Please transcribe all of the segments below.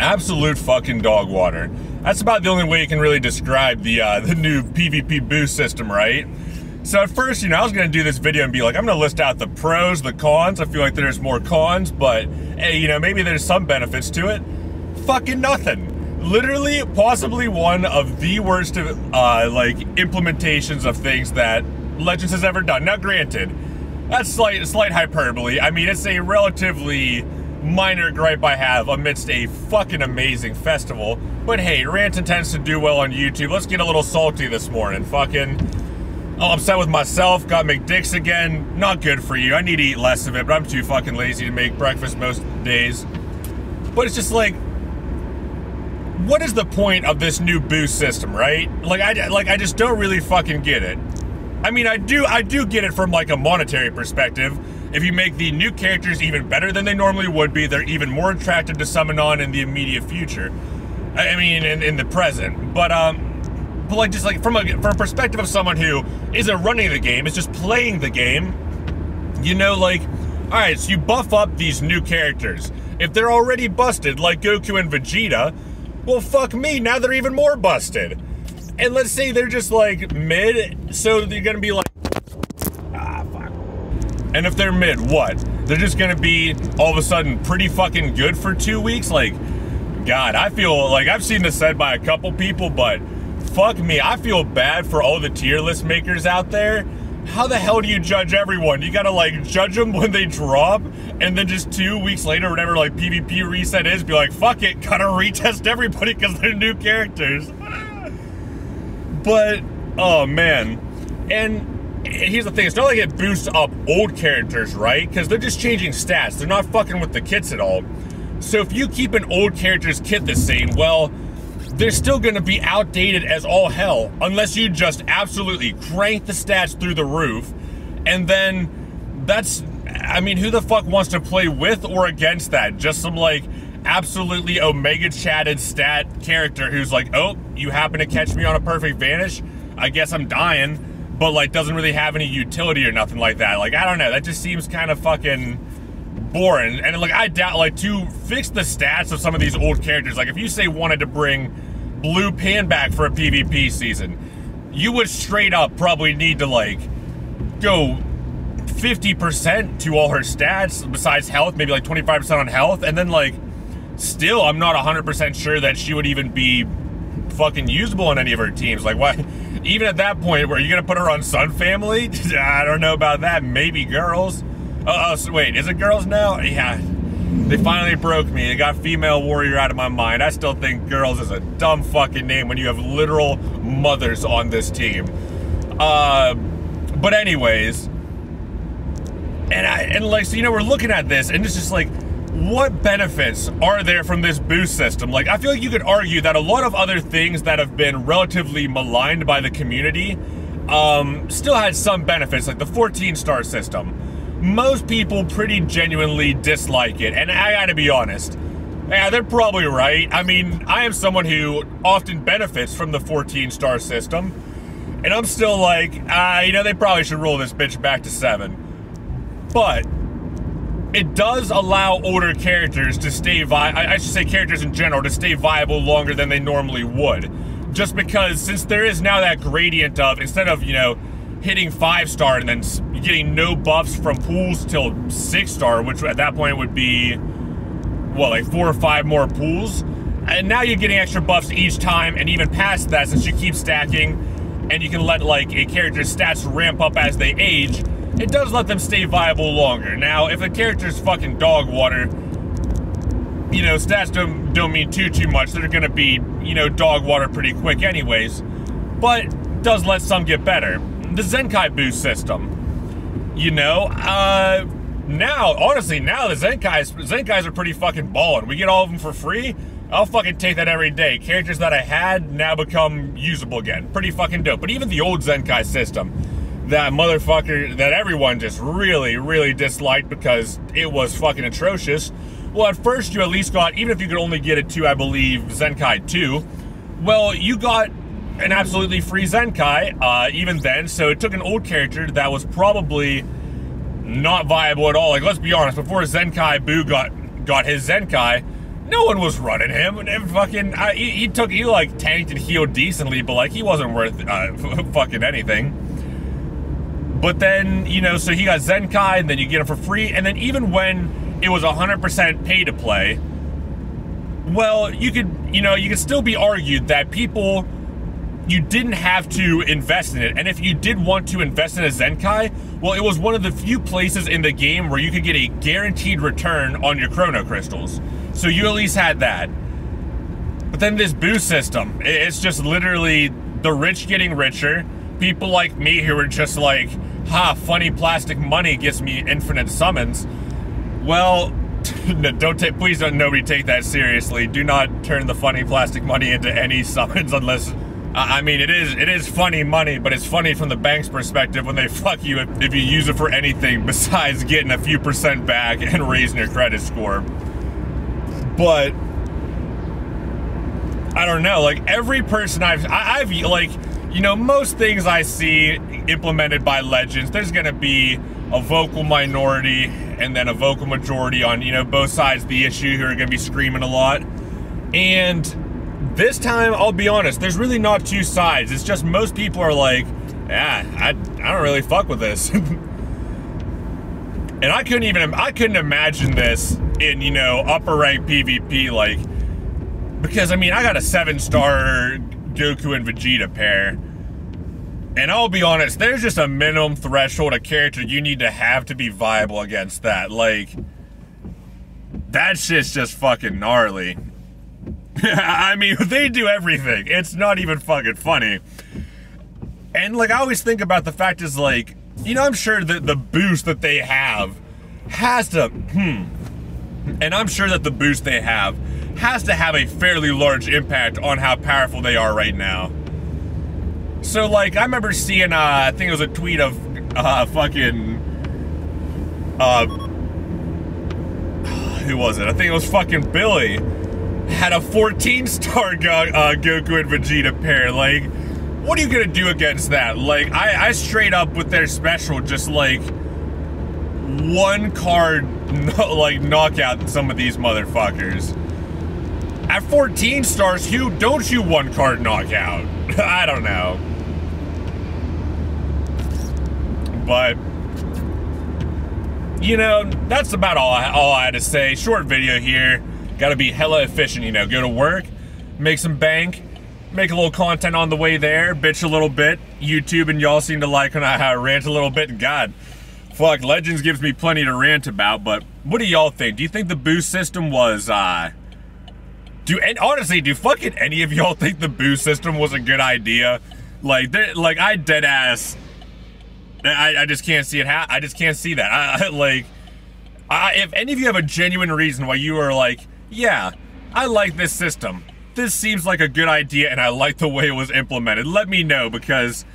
Absolute fucking dog water. That's about the only way you can really describe the new PvP boost system, right? So at first, you know, I was gonna do this video and be like, I'm gonna list out the pros, the cons. I feel like there's more cons, but hey, you know, maybe there's some benefits to it. Fucking nothing. Literally, possibly one of the worst like implementations of things that Legends has ever done. Now, granted, that's slight hyperbole. I mean, it's a relatively minor gripe I have amidst a fucking amazing festival. But hey, Rant tends to do well on YouTube. Let's get a little salty this morning. Fucking, I'm upset with myself. Got McDicks again. Not good for you. I need to eat less of it, but I'm too fucking lazy to make breakfast most days. But it's just like, what is the point of this new boost system, right? I just don't really fucking get it. I mean, I do get it from like a monetary perspective. If you make the new characters even better than they normally would be, they're even more attractive to summon on in the immediate future. I mean, in the present. But like, just like from a perspective of someone who isn't running the game, is just playing the game, you know, like, all right, so you buff up these new characters. If they're already busted, like Goku and Vegeta, well, fuck me, now they're even more busted. And let's say they're just like mid, so you're gonna be like, fuck. And if they're mid, what? They're just gonna be all of a sudden pretty fucking good for 2 weeks? Like, God, I feel like, I've seen this said by a couple people, but fuck me, I feel bad for all the tier list makers out there. How the hell do you judge everyone? You gotta like judge them when they drop, and then just 2 weeks later, whatever like PvP reset is, be like, fuck it, gotta retest everybody because they're new characters. But, oh man. And here's the thing, it's not like it boosts up old characters, right? Because they're just changing stats. They're not fucking with the kits at all. So if you keep an old character's kit the same, well, they're still gonna be outdated as all hell, unless you just absolutely crank the stats through the roof. And then that's, I mean, who the fuck wants to play with or against that? Just some like absolutely omega chatted stat character who's like, oh, you happen to catch me on a perfect vanish, I guess I'm dying, but like doesn't really have any utility or nothing like that. Like, I don't know, that just seems kind of fucking boring. And like, I doubt, like, to fix the stats of some of these old characters, like if you say wanted to bring Blue Pan back for a PvP season, you would straight up probably need to like go 50% to all her stats besides health, maybe like 25% on health, and then like still I'm not 100% sure that she would even be fucking usable on any of her teams. Like, what? Even at that point, were you gonna put her on Sun Family? I don't know about that. Maybe girls. So wait, is it girls now? Yeah, they finally broke me. They got female warrior out of my mind. I still think girls is a dumb fucking name when you have literal mothers on this team. But anyways, and like, so, you know, we're looking at this and it's just like, what benefits are there from this boost system? Like, I feel like you could argue that a lot of other things that have been relatively maligned by the community still had some benefits, like the 14-star system. Most people pretty genuinely dislike it, and I gotta be honest, yeah, they're probably right. I mean, I am someone who often benefits from the 14-star system, and I'm still like, you know, they probably should roll this bitch back to 7. But it does allow older characters to stay I should say characters in general to stay viable longer than they normally would. Just because since there is now that gradient of, instead of, you know, hitting 5-star and then getting no buffs from pools till 6-star, which at that point would be, what, like 4 or 5 more pools? And now you're getting extra buffs each time, and even past that, since you keep stacking and you can let like a character's stats ramp up as they age, it does let them stay viable longer. Now, if a character's fucking dog water, you know, stats don't mean too much. They're gonna be, you know, dog water pretty quick anyways. But it does let some get better. The Zenkai boost system, you know, now, honestly, now the Zenkais are pretty fucking ballin'. We get all of them for free. I'll fucking take that every day. Characters that I had now become usable again. Pretty fucking dope. But even the old Zenkai system, that motherfucker that everyone just really disliked because it was fucking atrocious. Well, at first you at least got, even if you could only get it to, I believe, Zenkai 2, well, you got an absolutely free Zenkai, even then. So it took an old character that was probably not viable at all. Like, let's be honest, before Zenkai Boo got his Zenkai, No one was running him. And fucking, he like tanked and healed decently, but like he wasn't worth fucking anything. But then, you know, so he got Zenkai, and then you get him for free, and then even when it was 100% pay to play, well, you could still be argued that people, you didn't have to invest in it. And if you did want to invest in a Zenkai, well, it was one of the few places in the game where you could get a guaranteed return on your Chrono Crystals. So you at least had that. But then this boost system, it's just literally the rich getting richer. People like me who are just like, ha, funny plastic money gives me infinite summons. Well, please don't nobody take that seriously. Do not turn the funny plastic money into any summons unless, I mean, it is funny money, but it's funny from the bank's perspective when they fuck you if you use it for anything besides getting a few % back and raising your credit score. But I don't know, like every person I've like, you know, most things I see implemented by Legends, there's gonna be a vocal minority and then a vocal majority on, you know, both sides of the issue who are gonna be screaming a lot. And this time, I'll be honest, there's really not two sides. It's just most people are like, yeah, I don't really fuck with this. And I couldn't imagine this in, you know, upper rank PvP, like, because I mean, I got a 7-star Goku and Vegeta pair. And I'll be honest, there's just a minimum threshold of character you need to have to be viable against that. Like, that shit's just fucking gnarly. I mean, they do everything. It's not even fucking funny. And like, I always think about the fact is like, you know, I'm sure that the boost that they have has to, and I'm sure that the boost they have has to have a fairly large impact on how powerful they are right now. So like, I remember seeing, I think it was a tweet of, who was it? I think it was fucking Billy. Had a 14-star Goku and Vegeta pair. Like, what are you gonna do against that? Like, I straight up with their special just like one card like knockout some of these motherfuckers. At 14 stars, who don't you one card knockout? I don't know. But you know, that's about all I had to say. Short video here. Gotta be hella efficient, you know, go to work, make some bank, make a little content on the way there, bitch a little bit. YouTube and y'all seem to like when I rant a little bit, and God, fuck, Legends gives me plenty to rant about, but what do y'all think? Do you think the boost system was, honestly, do fucking any of y'all think the boost system was a good idea? Like, I dead ass, I just can't see it, I just can't see that. If any of you have a genuine reason why you are like, yeah, I like this system. This seems like a good idea and I like the way it was implemented. Let me know, because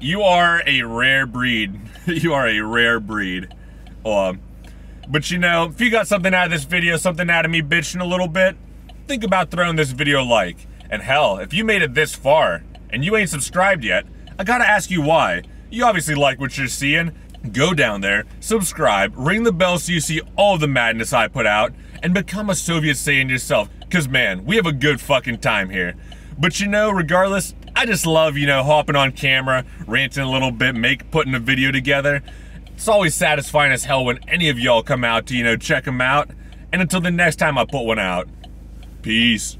you are a rare breed. You are a rare breed. But you know, if you got something out of this video, something out of me bitching a little bit, think about throwing this video a like. And hell, if you made it this far and you ain't subscribed yet, I gotta ask you why. You obviously like what you're seeing. Go down there, subscribe, ring the bell so you see all of the madness I put out, and become a Soviet Saiyan yourself. Cause man, we have a good fucking time here. But you know, regardless, I just love, you know, hopping on camera, ranting a little bit, putting a video together. It's always satisfying as hell when any of y'all come out to, you know, check them out. And until the next time I put one out, peace.